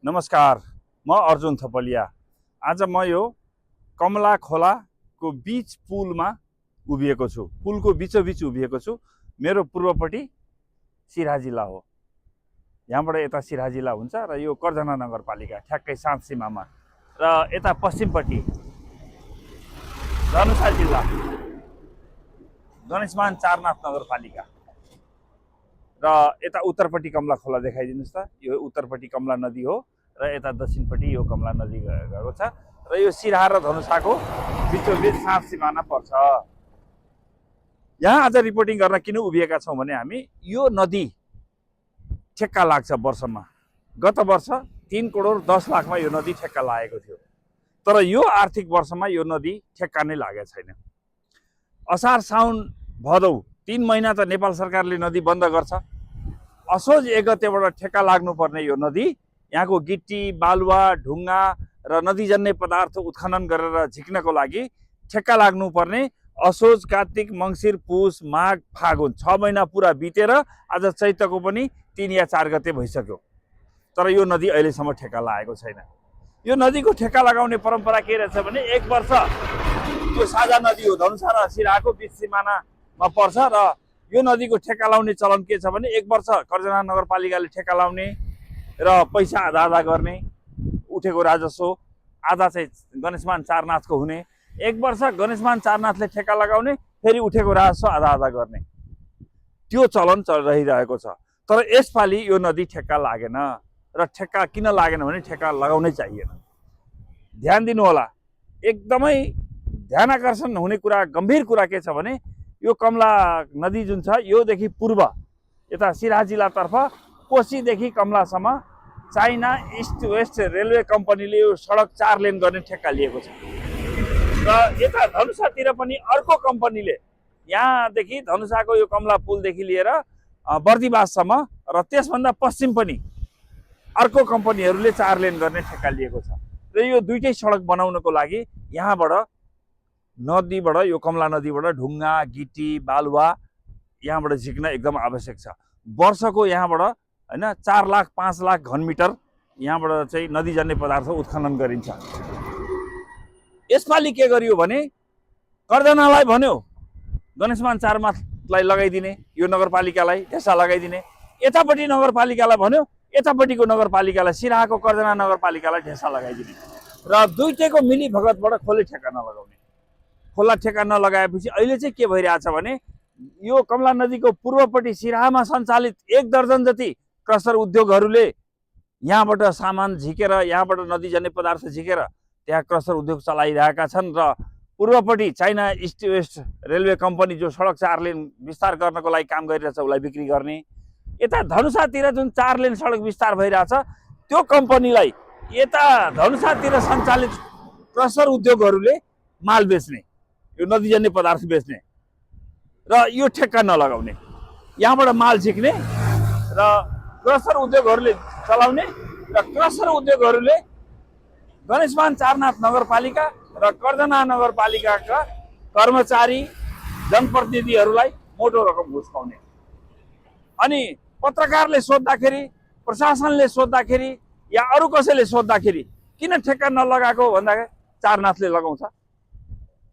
नमस्कार, म अर्जुन थपलिया। आज म यो कमला खोलाको बीच पुलमा उभिएको छु। पुलको बीचोबीच उभिएको छु। मेरो पूर्वपट्टि सिराहा जिल्ला हो। यहाँबाट यता सिराहा जिल्ला हुन्छ र यो कर्जना नगरपालिका ठ्याक्कै साँध सीमामा, र यता पश्चिमपट्टि धनुषा जिल्ला गणेशमान चारनाथ नगरपालिका, र यता उत्तरपट्टि कमला खोला देखाइदिनुस् त। यो उत्तरपट्टि कमला नदी हो र यता दक्षिणपट्टि यो कमला नदी गएको छ, र यो सिराहा र धनुषाको बीचोबीच साँध सिमाना पर्छ। यहाँ आज रिपोर्टिङ गर्न किन उभिएका छौँ भने हामी यो नदी ठेक्का लाग्छ वर्षमा। गत वर्ष 3 करोड 10 लाखमा यो नदी ठेक्का लागेको थियो, तर यो आर्थिक वर्षमा यो नदी ठेक्का नै लागेको छैन। असार साउन भदौ 3 महिना त नेपाल सरकारले नदी बन्द गर्छ। असोज 1 गतेबाट ठेक्का लाग्नुपर्ने यो नदी यहाँको गिट्टी, बालुवा, ढुङ्गा र नदीजन्य पदार्थ उत्खनन गरेर झिक्नको लागि ठेक्का लाग्नुपर्ने असोज, कार्तिक, मङ्सिर, पुष, माघ, फागुन 6 महिना पुरा बितेर आज चैतको पनि 3 या 4 गते भइसक्यो, तर यो नदी अहिलेसम्म ठेक्का लागेको छैन। यो नदीको ठेक्का लगाउने परम्परा के रहेछ भने 1 वर्ष यो साझा नदी हो, धनुषा र सिराहाको बीच सिमानामा पर्छ, र यो नदीको ठेक्का लाउने चलन के छ भने 1 वर्ष कर्जना नगरपालिकाले ठेक्का लाउने र पैसा आधा आधा गर्ने, उठेको राजस्व आधा चाहिँ गणेशमान चारनाथको हुने। 1 वर्ष गणेशमान चारनाथले ठेक्का लगाउने, फेरि उठेको राजस्व आधा आधा गर्ने, त्यो चलन रहिरहेको छ। तर यसपालि यो नदी ठेक्का लागेन, र ठेक्का किन लागेन भने ठेक्का लगाउनै चाहिएन। ध्यान दिनु होला, एकदमै ध्यान आकर्षण हुने कुरा, गम्भीर कुरा के छ भने यो कमला नदी जुन छ योदेखि पूर्व यता सिराहा जिल्लातर्फ कोशीदेखि कमलासम्म चाइना इस्ट वेस्ट रेलवे कम्पनीले यो सडक 4 लेन गर्ने ठेक्का लिएको छ, र यता धनुषातिर पनि अर्को कम्पनीले यहाँदेखि धनुषाको यो कमला पुलदेखि लिएर बर्दिवाससम्म र त्यसभन्दा पश्चिम पनि अर्को कम्पनीहरूले 4 लेन गर्ने ठेक्का लिएको छ। र यो दुईटै सडक बनाउनको लागि यहाँबाट नदीबाट, यो कमला नदीबाट ढुङ्गा, गिटी, बालुवा यहाँबाट झिक्न एकदम आवश्यक छ। वर्षको यहाँबाट हैन 4 लाख 5 लाख घनमिटर यहाँबाट चाहिँ नदीजन्य पदार्थ उत्खनन गरिन्छ। यसपालि के गरियो भने कर्जनालाई भन्यो गणेशमान चारनाथलाई लगाइदिने, यो नगरपालिकालाई ढेसा लगाइदिने, यतापट्टि नगरपालिकालाई भन्यो यतापट्टिको नगरपालिकालाई, सिराहाको कर्जना नगरपालिकालाई ढेसा लगाइदिने, र दुईटैको मिली भगतबाट खोले ठेक्का नलगाउने। खोला ठेक्का नलगाएपछि अहिले चाहिँ के भइरहेछ भने यो कमला नदीको पूर्वपट्टि सिराहामा सञ्चालित 1 दर्जन जति क्रसर उद्योगहरूले यहाँबाट सामान झिकेर, यहाँबाट नदीजन्य पदार्थ झिकेर त्यहाँ क्रसर उद्योग चलाइरहेका छन्, र पूर्वपट्टि China East West railway company जो सडक 4 लेन विस्तार गर्नको लागि काम गरिरहेछ उसलाई बिक्री गर्ने। यता धनुषातिर जुन 4 लेन सडक विस्तार भइरहेछ त्यो कम्पनीलाई यता धनुषातिर सञ्चालित क्रसर उद्योगहरूले माल बेच्ने, यो नदीजन्य पदार्थ बेच्ने, र यो ठेक्का नलगाउने, यहाँबाट माल झिक्ने र क्रसर उद्योगहरूले चलाउने, र क्रसर उद्योगहरूले गणेशमान चारनाथ नगरपालिका र कर्जना नगरपालिकाका कर्मचारी जनप्रतिनिधिहरूलाई मोटो रकम घुस खुवाउने। अनि पत्रकारले सोद्धाखेरि, प्रशासनले सोद्धाखेरि या अरू कसैले सोद्धाखेरि किन ठेक्का नलगाएको भन्दाखेरि चारनाथले लगाउँछ,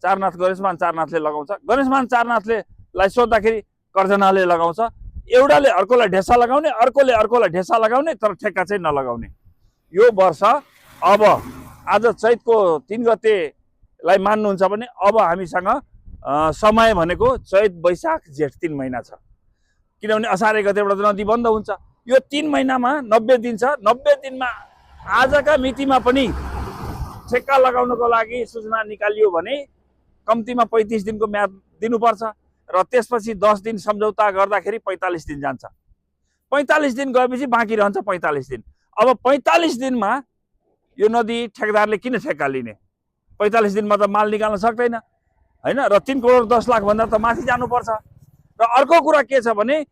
चारनाथ गणेशमान चारनाथले लगाउँछ, गणेशमान चारनाथलेलाई सोद्धाखेरि कर्जनाले लगाउँछ। एउटाले अर्कोलाई ढेसा लगाउने, अर्कोले अर्कोलाई ढेसा लगाउने, तर ठेक्का चाहिँ नलगाउने। यो वर्ष अब आज चैतको 3 गतेलाई मान्नुहुन्छ भने अब हामीसँग समय भनेको चैत, वैशाख, जेठ 3 महिना छ, किनभने असार 1 गतेबाट नदी बन्द हुन्छ। यो 3 महिनामा 90 दिन छ। 90 दिनमा आजका मितिमा पनि ठेक्का लगाउनको लागि सूचना निकालियो भने कम्तीमा 35 दिनको म्याद दिनुपर्छ, र त्यसपछि 10 दिन सम्झौता गर्दाखेरि 45 दिन जान्छ। 45 दिन गएपछि बाँकी रहन्छ 45 दिन। अब 45 दिनमा यो नदी ठेकेदारले किन ठेक्का लिने? 45 दिनमा त माल निकाल्न सक्दैन हैन, र 3 करोड 10 लाख भन्दा त माथि जानुपर्छ। र अर्को कुरा के छ भने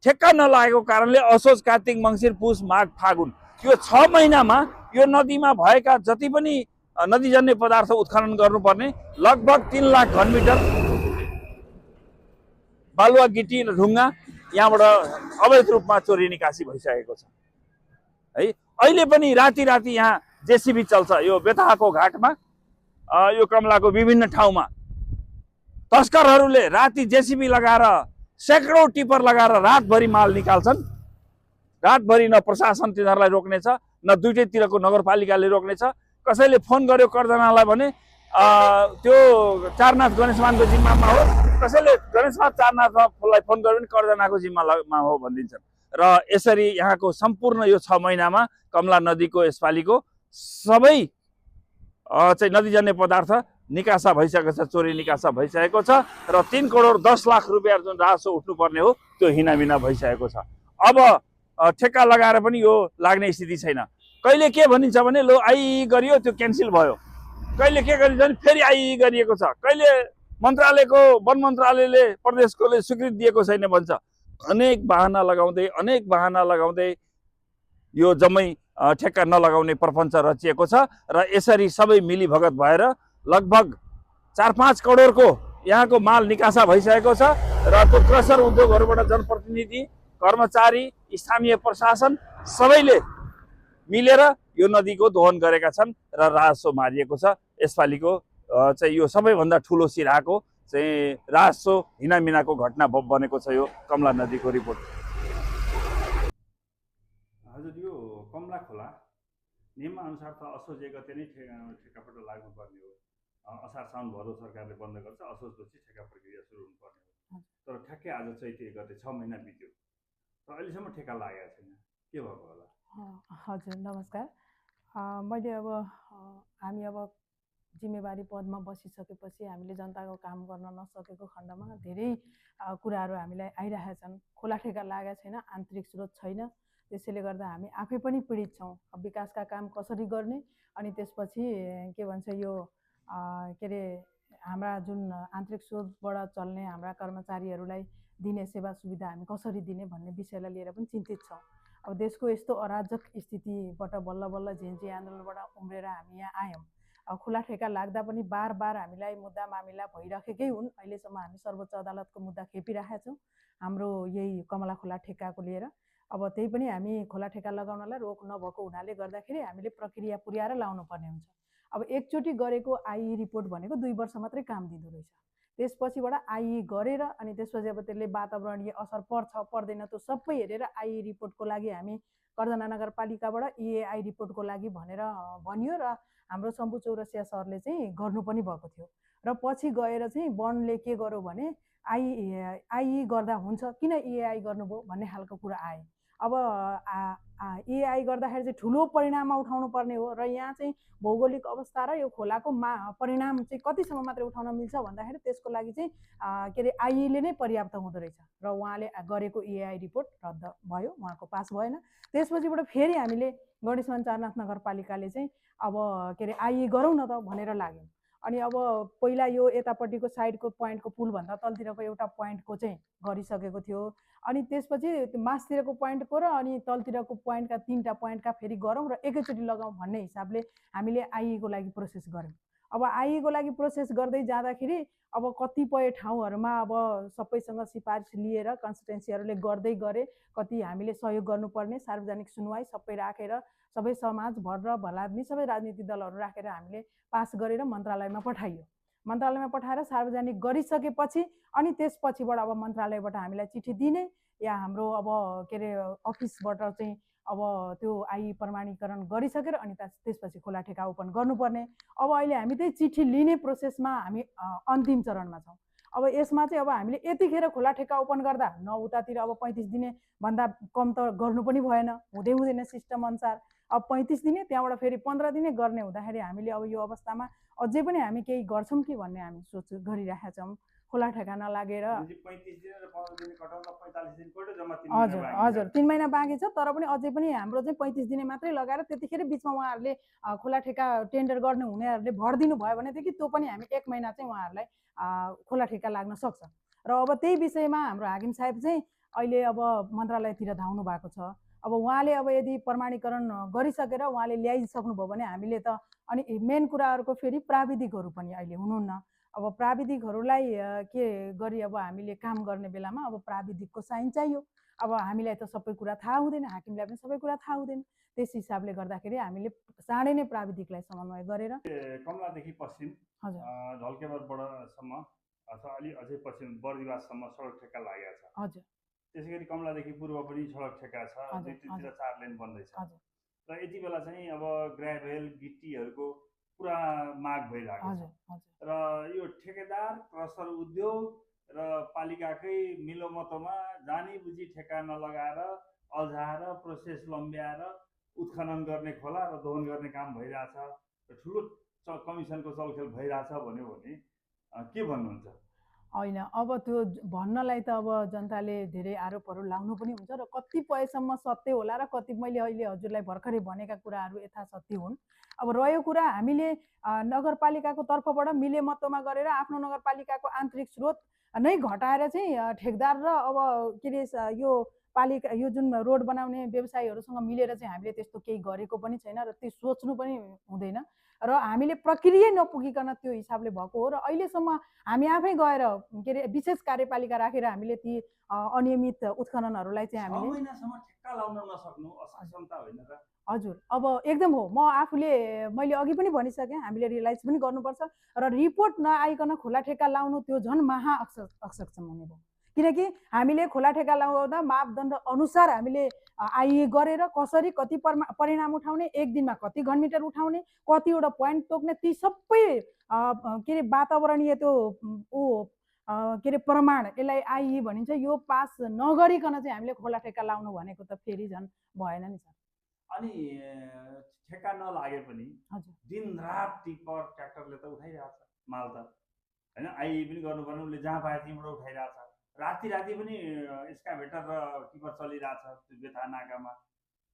ठेक्का नलागेको कारणले असोज, कार्तिक, मङ्सिर, पुष, माघ, फागुन यो 6 महिनामा यो नदीमा भएका जति पनि नदीजन्य पदार्थ उत्खनन गर्नुपर्ने लगभग 3 लाख घनमिटर बालुवा, गिटी र ढुङ्गा यहाँबाट अवैध रूपमा चोरी निकासी भइसकेको छ है। अहिले पनि राति राति यहाँ जेसिबी चल्छ यो बेथाको घाटमा, यो कमलाको विभिन्न ठाउँमा तस्करहरूले राति जेसिबी लगाएर सैकडौँ टिपर लगाएर रातभरि माल निकाल्छन्। रातभरि न प्रशासन तिनीहरूलाई रोक्नेछ, न दुईटैतिरको नगरपालिकाले रोक्नेछ। कसैले फोन गर्यो कर्दनालाई भने त्यो चारनाथ गणेशमानको जिम्मामा हो, कसैले गणेशमान चारनाथलाई फोन गर्यो भने कर्दनाको जिम्मामा हो भनिदिन्छन्। र यसरी यहाँको सम्पूर्ण यो 6 महिनामा कमला नदीको यसपालिको सबै चाहिँ नदीजन्य पदार्थ निकासा भइसकेको छ, चोरी निकासा भइसकेको छ र 3 करोड 10 लाख रुपियाँ जुन राजस्व उठ्नुपर्ने हो त्यो हिनामिना भइसकेको छ। अब ठेक्का लगाएर पनि यो लाग्ने स्थिति छैन। कहिले के भनिन्छ भने लो आइई गरियो त्यो क्यान्सल भयो, कहिले के गरिन्छ भने फेरि आइई गरिएको छ, कहिले मन्त्रालयको वन मन्त्रालयले प्रदेशकोले स्वीकृति दिएको छैन भन्छ। अनेक बहाना लगाउँदै यो जम्मै ठेक्का नलगाउने प्रपञ्च रचिएको छ र यसरी सबै मिलीभगत भएर लगभग 4-5 करोडको यहाँको माल निकासा भइसकेको छ र त्यो क्रसर उद्योगहरूबाट जनप्रतिनिधि, कर्मचारी, स्थानीय प्रशासन सबैले मिलेर यो नदीको दोहन गरेका छन् र राजस्व मारिएको छ। यसपालिको चाहिँ यो सबैभन्दा ठुलो सिराहाको चाहिँ राजस्व हिनामिनाको घटना बनेको छ यो कमला नदीको रिपोर्ट। हजुर, यो कमला खोला नियमअनुसार त असोज 1 गते नै ठेक्कापट्टा लाग्नुपर्ने हो। असार साउन भदौ सरकारले बन्द गर्छ, असोजपछि ठेक्का प्रक्रिया सुरु हुनुपर्ने हो। तर ठ्याक्कै आज चैते 1 गते 6 महिना बित्यो र अहिलेसम्म ठेक्का लागेको छैन, के भएको होला? हजुर नमस्कार। मैले अब हामी अब जिम्मेवारी पदमा बसिसकेपछि हामीले जनताको काम गर्न नसकेको खण्डमा धेरै कुराहरू हामीलाई आइरहेका छन्। खोला ठेक्का लागेको छैन, आन्तरिक स्रोत छैन, त्यसैले गर्दा हामी आफै पनि पीडित छौँ। विकासका काम कसरी गर्ने अनि त्यसपछि के भन्छ यो के अरे हाम्रा जुन आन्तरिक स्रोतबाट चल्ने हाम्रा कर्मचारीहरूलाई दिने सेवा सुविधा हामी कसरी दिने भन्ने विषयलाई लिएर पनि चिन्तित छौँ। अब देशको यस्तो अराजक स्थितिबाट बल्ल बल्ल झिन्झी आन्दोलनबाट उम्रेर हामी यहाँ आयौँ। अब खोला ठेक्का लाग्दा पनि बार हामीलाई मुद्दा मामिला भइराखेकै हुन्। अहिलेसम्म हामी सर्वोच्च अदालतको मुद्दा खेपिरहेका छौँ हाम्रो यही कमला खोला ठेक्काको लिएर। अब त्यही पनि हामी खोला ठेक्का लगाउनलाई रोक नभएको हुनाले गर्दाखेरि हामीले प्रक्रिया पुर्याएर लाउनु पर्ने हुन्छ। अब एकचोटि गरेको आइई रिपोर्ट भनेको 2 वर्ष मात्रै काम दिँदो रहेछ। त्यसपछिबाट आइई गरेर अनि त्यसपछि अब त्यसले वातावरणीय असर पर्छ पर्दैन त्यो सबै हेरेर आइई रिपोर्टको लागि हामी कर्दना नगरपालिकाबाट इएआई रिपोर्टको लागि भनेर भनियो र हाम्रो शम्भु चौरसिया सरले चाहिँ गर्नु पनि भएको थियो। र पछि गएर चाहिँ वनले के गर्यो भने आइई गर्दा हुन्छ, किन इएआई गर्नुभयो भन्ने खालको कुरा आयो। अब इएआई गर्दाखेरि चाहिँ ठुलो परिणाममा उठाउनु पर्ने हो र यहाँ चाहिँ भौगोलिक अवस्था र यो खोलाको परिणाम चाहिँ कतिसम्म मात्रै उठाउन मिल्छ भन्दाखेरि त्यसको लागि चाहिँ के अरे आइईले नै पर्याप्त हुँदो रहेछ र उहाँले गरेको इएआई रिपोर्ट रद्द भयो, उहाँको पास भएन। त्यसपछिबाट फेरि हामीले गणेशमान चारनाथ नगरपालिकाले चाहिँ अब के अरे आइई गरौँ न त भनेर लाग्यौँ। अनि अब पहिला यो यतापट्टिको साइडको पोइन्टको पुलभन्दा तलतिरको एउटा पोइन्टको चाहिँ गरिसकेको थियो। अनि त्यसपछि मासतिरको पोइन्टको र अनि तलतिरको पोइन्टका 3टा पोइन्टका फेरि गरौँ र एकैचोटि लगाउँ भन्ने हिसाबले हामीले आइईको लागि प्रोसेस गऱ्यौँ। अब आइईको लागि प्रोसेस गर्दै जाँदाखेरि अब कतिपय ठाउँहरूमा अब सबैसँग सिफारिस लिएर कन्स्टिट्युन्सीहरूले गर्दै गरे, कति हामीले सहयोग गर्नुपर्ने सार्वजनिक सुनवाई सबै राखेर सबै समाज भर भलादमी सबै राजनीतिक दलहरू राखेर हामीले पास गरेर मन्त्रालयमा पठाइयो। मन्त्रालयमा पठाएर सार्वजनिक गरिसकेपछि अनि त्यसपछिबाट अब मन्त्रालयबाट हामीलाई चिठी दिने या हाम्रो अब के अरे अफिसबाट चाहिँ अब त्यो आइई प्रमाणीकरण गरिसकेर अनि त्यसपछि खोला ठेक्का ओपन गर्नुपर्ने। अब अहिले हामी त्यही चिठी लिने प्रोसेसमा हामी अन्तिम चरणमा छौँ। अब यसमा चाहिँ अब हामीले यतिखेर खोला ठेक्का ओपन गर्दा न उतातिर अब 35 दिने भन्दा कम त गर्नु पनि भएन, हुँदै हुँदैन सिस्टम अनुसार। अब 35 दिने त्यहाँबाट फेरि 15 दिने गर्ने हुँदाखेरि हामीले अब यो अवस्थामा अझै पनि हामी केही गर्छौँ कि भन्ने हामी सोच गरिरहेका छौँ। खोला ठेक्का नलागेर हजुर 3 महिना बाँकी छ, तर पनि अझै पनि हाम्रो चाहिँ 35 दिने मात्रै लगाएर त्यतिखेर बिचमा उहाँहरूले खोला ठेक्का टेन्डर गर्ने हुनेहरूले भरिदिनु भयो भनेदेखि त्यो पनि हामी 1 महिना चाहिँ उहाँहरूलाई खोला ठेक्का लाग्न सक्छ। र अब त्यही विषयमा हाम्रो हाकिम साहेब चाहिँ अहिले अब मन्त्रालयतिर धाउनु भएको छ। अब उहाँले अब यदि प्रमाणीकरण गरिसकेर उहाँले ल्याइसक्नुभयो भने हामीले त अनि मेन कुराहरूको फेरि प्राविधिकहरू पनि अहिले हुनुहुन्न। अब प्राविधिकहरूलाई के गरी अब हामीले काम गर्ने बेलामा अब प्राविधिकको साइन चाहियो। अब हामीलाई त सबै कुरा थाहा हुँदैन, हाकिमलाई पनि सबै कुरा थाहा हुँदैन। त्यस हिसाबले गर्दाखेरि हामीले चाँडै नै प्राविधिकलाई समन्वय गरेर कमलादेखि पश्चिम झल्केबरसम्म अथवा अलि अझै पश्चिम बर्दिवाससम्म सडक ठेक्का लागेको छ। हजुर त्यसै गरी कमलादेखि पूर्व पनि सडक ठेक्का छ, दुईतिर 4 लेन बन्दैछ। र यति बेला चाहिँ अब ग्राभेल गिट्टीहरूको पुरा माग भइरहेको छ। र यो ठेकेदार क्रसर उद्योग र पालिकाकै मिलोमतोमा जानी बुझी ठेक्का नलगाएर अल्झाएर प्रोसेस लम्ब्याएर उत्खनन गर्ने खोला र दोहन गर्ने काम भइरहेछ र ठुलो कमिसनको चलखेल भइरहेछ भन्यो भने के भन्नुहुन्छ? होइन, अब त्यो भन्नलाई त अब जनताले धेरै आरोपहरू लाउनु पनि हुन्छ र कतिपयसम्म सत्य होला र कति मैले अहिले हजुरलाई भर्खरै भनेका कुराहरू यथासत्य हुन्। अब रह्यो कुरा हामीले नगरपालिकाको तर्फबाट मिलेमत्तोमा गरेर आफ्नो नगरपालिकाको आन्तरिक स्रोत नै घटाएर चाहिँ ठेकदार र अब के अरे यो पालिका यो जुन रोड बनाउने व्यवसायीहरूसँग मिलेर चाहिँ हामीले त्यस्तो केही गरेको पनि छैन र त्यो सोच्नु पनि हुँदैन र हामीले प्रक्रिया नपुगिकन त्यो हिसाबले भएको हो। र अहिलेसम्म हामी आफै गएर के अरे विशेष कार्यपालिका राखेर हामीले ती अनियमित उत्खननहरूलाई चाहिँ हामीले 6 महिनासम्म ठेक्का लाउन नसक्नु असक्षमता होइन र? हजुर, अब एकदम हो। म आफूले मैले अघि पनि भनिसकेँ, हामीले रियलाइज पनि गर्नुपर्छ र रिपोर्ट नआइकन खोला ठेक्का लाउनु त्यो झन् महा असक्षम हुने भयो। किनकि हामीले खोला ठेक्का लगाउँदा मापदण्ड अनुसार हामीले आइए गरेर कसरी कति परिणाम उठाउने, एक दिनमा कति घनमिटर उठाउने, कतिवटा पोइन्ट तोक्ने, ती सबै के अरे वातावरणीय त्यो के अरे प्रमाण, यसलाई आइए भनिन्छ, यो पास नगरिकन चाहिँ हामीले खोला ठेक्का लाउनु भनेको त फेरि झन् भएन नि सर। अनि ठेक्का नलागे पनि दिनरात टिपर ट्र्याक्टरले त उठाइरहेछ माल त होइन, आइए पनि गर्नुपर्ने, उसले जहाँ पाए त्यहीँबाट उठाइरहेछ। राति पनि एक्सकाभेटर र टिपर चलिरहेछ त्यो बेथा नाकामा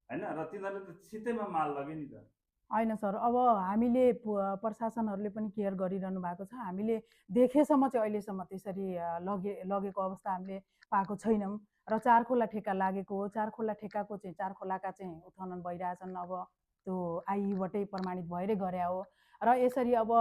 होइन, र तिनीहरूले त सिधैमा माल लग्यो नि त। होइन सर, अब हामीले प्रशासनहरूले पनि केयर गरिरहनु भएको छ। हामीले देखेसम्म चाहिँ अहिलेसम्म त्यसरी लगेको अवस्था हामीले पाएको छैनौँ र 4 खोला ठेक्का लागेको हो। 4 खोला ठेक्काको चाहिँ 4 खोलाका चाहिँ उत्खनन भइरहेछन्, अब त्यो आइईबाटै प्रमाणित भएरै गरे हो र यसरी अब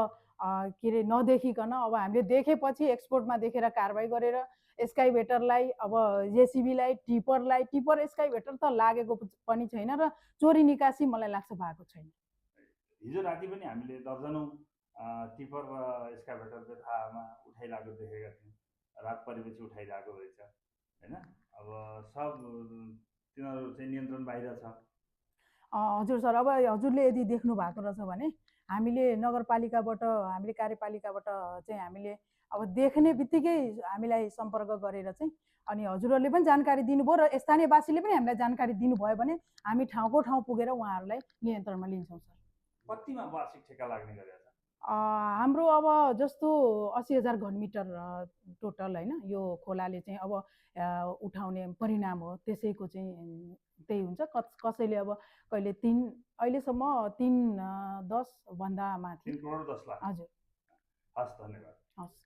के अरे नदेखिकन अब हामीले देखेपछि एक्सपोर्टमा देखेर कारबाही गरेर एक्सकाइभेटरलाई, अब जेसिबीलाई, टिपर एक्सकाइभेटर त लागेको पनि छैन र चोरी निकासी मलाई लाग्छ भएको छैन। हिजो राति पनि हामीले दर्जनौं टिपर र एक्सकाभेटर बेथामा उठाइरहेको देखेका थियौँ। रात परेपछि उठाइरहेको रहेछ होइन। अब सब तिनीहरू चाहिँ नियन्त्रण बाहिर छ। हजुर सर, अब हजुरले यदि देख्नु भएको रहेछ भने हामीले नगरपालिकाबाट, हामीले कार्यपालिकाबाट चाहिँ हामीले अब देख्ने बित्तिकै हामीलाई सम्पर्क गरेर चाहिँ अनि हजुरहरूले पनि जानकारी दिनुभयो र स्थानीयवासीले पनि हामीलाई जानकारी दिनुभयो भने हामी ठाउँको ठाउँ पुगेर उहाँहरूलाई नियन्त्रणमा लिन्छौँ सर। कतिमा वार्षिक ठेक्का लाग्ने गरेछ? हाम्रो अब जस्तो 80,000 घनमिटर टोटल होइन, यो खोलाले चाहिँ अब उठाउने परिणाम हो, त्यसैको चाहिँ त्यही हुन्छ। कसैले अब कहिले 3 अहिलेसम्म 3.10 भन्दा माथि 3 करोड 10 लाख। हजुर, हस्, धन्यवाद। हस्।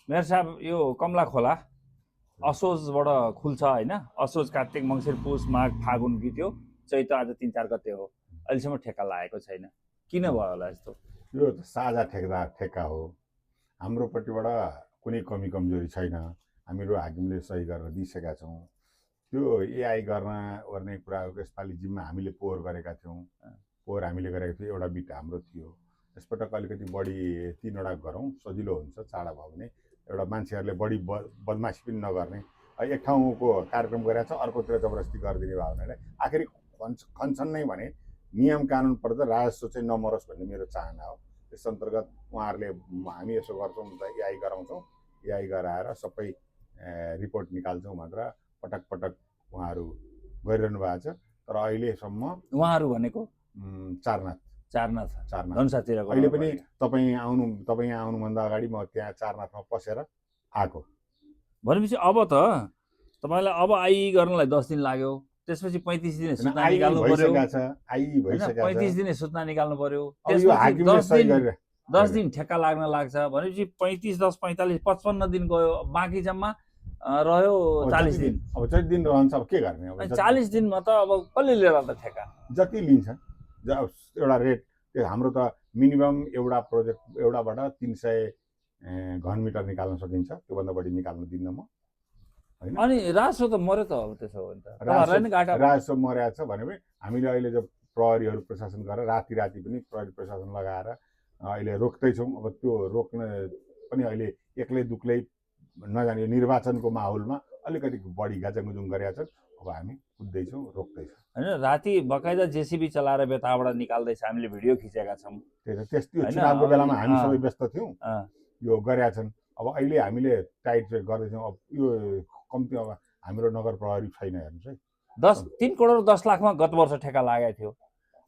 मेयर साहब, यो कमला खोला असोजबाट खुल्छ होइन, असोज कार्तिक मङ्सिर पुस माघ फागुन बित्यो, चैत आज 3-4 गते हो, अहिलेसम्म ठेक्का लागेको छैन, किन भयो होला यस्तो? यो साझा ठेक्का हो। हाम्रोपट्टिबाट कुनै कमी कमजोरी छैन, हामीहरू हाकिमले सही गरेर दिइसकेका छौँ। त्यो एआई गर्ने कुराहरूको यसपालि जिम्मा हामीले पोहोर गरेका थियौँ। पोहोर हामीले गरेका थियौँ, एउटा बिट हाम्रो थियो। यसपटक अलिकति बढी 3वटा गरौँ, सजिलो हुन्छ, चाँडा भयो भने। एउटा मान्छेहरूले बढी बदमासी पनि नगर्ने, एक ठाउँको कार्यक्रम गरेको छ अर्कोतिर जबरजस्ती गरिदिने भयो भने आखिरी खन्छन् नै भने नियम कानुन पर्दा राजस्व चाहिँ नमरोस् भन्ने मेरो चाहना हो। त्यस अन्तर्गत उहाँहरूले हामी यसो गर्छौँ त एआई गराउँछौँ, एआई गराएर सबै रिपोर्ट निकाल्छौँ भनेर पटक पटक उहाँहरू गरिरहनु भएको छ। तर अहिलेसम्म उहाँहरू भनेको चारनाथ धनुषातिर अहिले पनि तपाईँ यहाँ आउनुभन्दा अगाडि म त्यहाँ चारनाथमा पसेर आएको। भनेपछि अब त तपाईँलाई अब आइ गर्नलाई 10 दिन लाग्यो, त्यसपछि 35 दिन सूचना निकाल्नु पर्यो। 35 दिन सूचना निकाल्नु पर्यो, त्यसपछि 10 दिन ठेक्का लाग्न लाग्छ। भनेपछि 35, 10, 45, 55 दिन गयो, बाँकी जम्मा रह्यो 40 दिन। अब 40 दिन रहन्छ, अब के गर्ने? अब 40 दिनमा त अब कसले लिएर त ठेक्का जति लिन्छ एउटा रेट। हाम्रो त मिनिमम एउटा प्रोजेक्ट एउटाबाट 300 घन मिटर निकाल्न सकिन्छ, त्योभन्दा बढी निकाल्न दिन्न म। होइन, अनि राजस्व त मर्यो त अब त्यसो हो भने त तपाईँहरूलाई नै घाटा भयो। राजस्व मर्या छ भने पनि हामीले अहिले जो प्रहरीहरू प्रशासन गरेर राति पनि प्रहरी प्रशासन लगाएर अहिले रोक्दैछौँ। अब त्यो रोक्न पनि अहिले एक्लै दुक्लै नजाने यो निर्वाचनको माहौलमा अलिकति बढी गाजागुजुङ गरेका छन्। अब हामी कुद्दैछौँ, रोक्दैछौँ। होइन, राति बकाइदा जेसिबी चलाएर बेताबाट निकाल्दैछ, हामीले भिडियो खिचेका छौँ। त्यस्तो होइन, चुनावको बेलामा अब हामी सबै व्यस्त थियौँ, अँ, यो गरेका छन्। अब अहिले हामीले टाइट चेक गर्दैछौँ। अब यो कम्ती अब हाम्रो नगर प्रहरी छैन, हेर्नुहोस् है। 3 करोड 10 लाखमा गत वर्ष ठेक्का लागेको थियो।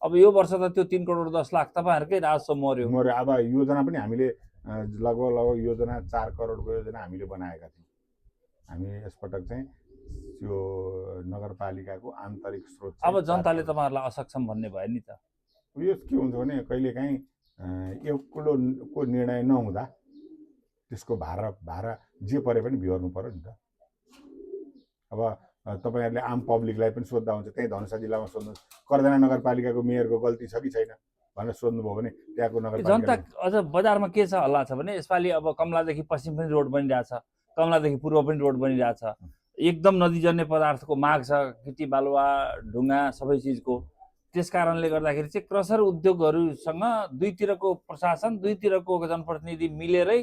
अब यो वर्ष त त्यो 3 करोड 10 लाख तपाईँहरूकै राजस्व मर्यो। अब योजना पनि हामीले लगभग योजना 4 करोडको योजना हामीले बनाएका थियौँ। हामी यसपटक चाहिँ त्यो नगरपालिकाको आन्तरिक स्रोत अब जनताले तपाईँहरूलाई असक्षम भन्ने भयो नि त। यो के हुन्छ भने कहिलेकाहीँ एक्लोको निर्णय नहुँदा त्यसको भारा जे परे पनि बिहोर्नु पर्यो नि त। अब तपाईँहरूले आम पब्लिकलाई पनि सोद्धा हुन्छ, त्यही धनुषा जिल्लामा सोध्नुहोस्, कर्दना नगरपालिकाको मेयरको गल्ती छ कि छैन भनेर सोध्नुभयो भने त्यहाँको जनता नगरपालिका अझ बजारमा के छ हल्ला छ भने यसपालि अब कमलादेखि पश्चिम पनि रोड बनिरहेछ, कमलादेखि पूर्व पनि रोड बनिरहेछ। एकदम नदीजन्य पदार्थको माग छ, गिटी बालुवा ढुङ्गा सबै चिजको। त्यस कारणले गर्दाखेरि चाहिँ क्रसर उद्योगहरूसँग दुईतिरको प्रशासन, दुईतिरको जनप्रतिनिधि मिलेरै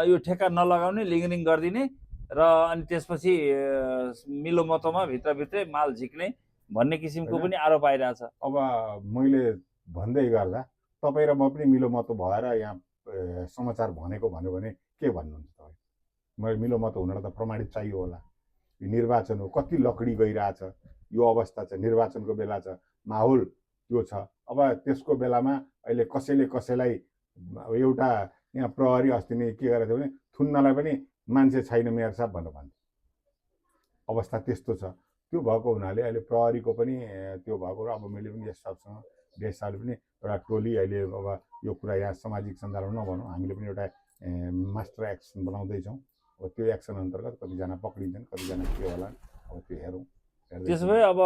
यो ठेक्का नलगाउने, लिङ्गरिङ गरिदिने र अनि त्यसपछि मिलोमतोमा भित्रभित्रै माल झिक्ने भन्ने किसिमको पनि आरोप आइरहेछ। अब मैले भन्दै गर्दा तपाईँ र म पनि मिलोमतो भएर यहाँ समाचार भन्यो भने के भन्नुहुन्छ तपाईँ? मैले मिलोमतो हुन त प्रमाणित चाहियो होला। यो निर्वाचन हो, कति लकडी गइरहेछ, यो अवस्था छ, निर्वाचनको बेला छ, माहौल त्यो छ। अब त्यसको बेलामा अहिले कसैले कसैलाई एउटा यहाँ प्रहरी अस्ति नै के गरेको थियो भने थुन्नलाई पनि मान्छे छैन मेयर साहब भनेर भन्थ्यो। अवस्था त्यस्तो छ। त्यो भएको हुनाले अहिले प्रहरीको पनि त्यो भएको र अब मैले पनि यस सबसँग देश साल पनि एउटा टोली अहिले अब यो कुरा यहाँ सामाजिक सञ्जालमा नभनौँ, हामीले पनि एउटा मास्टर एक्सन बनाउँदैछौँ। अब त्यो एक्सन अन्तर्गत कतिजना पक्रिन्छन्, कतिजना के होला, अब त्यो हेरौँ। त्यसो भए अब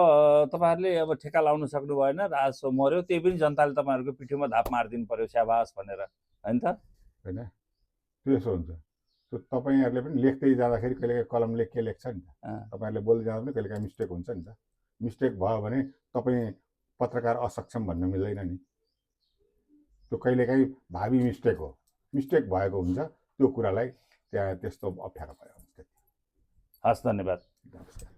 तपाईँहरूले अब ठेक्का लाउनु सक्नु भएन, राजस्व मर्यो, त्यही पनि जनताले तपाईँहरूको पिठ्युमा धाप मारिदिनु पर्यो स्याबास भनेर, होइन त? होइन, त्यसो हुन्छ। त्यो तपाईँहरूले पनि लेख्दै जाँदाखेरि कहिलेकाहीँ कलमले के लेख्छ नि त, तपाईँहरूले बोल्दै जाँदा पनि कहिलेकाहीँ मिस्टेक हुन्छ नि त। मिस्टेक भयो भने तपाईँ पत्रकार असक्षम भन्न मिल्दैन नि। त्यो कहिलेकाहीँ भावी मिस्टेक हो, मिस्टेक भएको हुन्छ, त्यो कुरालाई त्यहाँ त्यस्तो अप्ठ्यारो भयो। हस्, धन्यवाद। नमस्कार।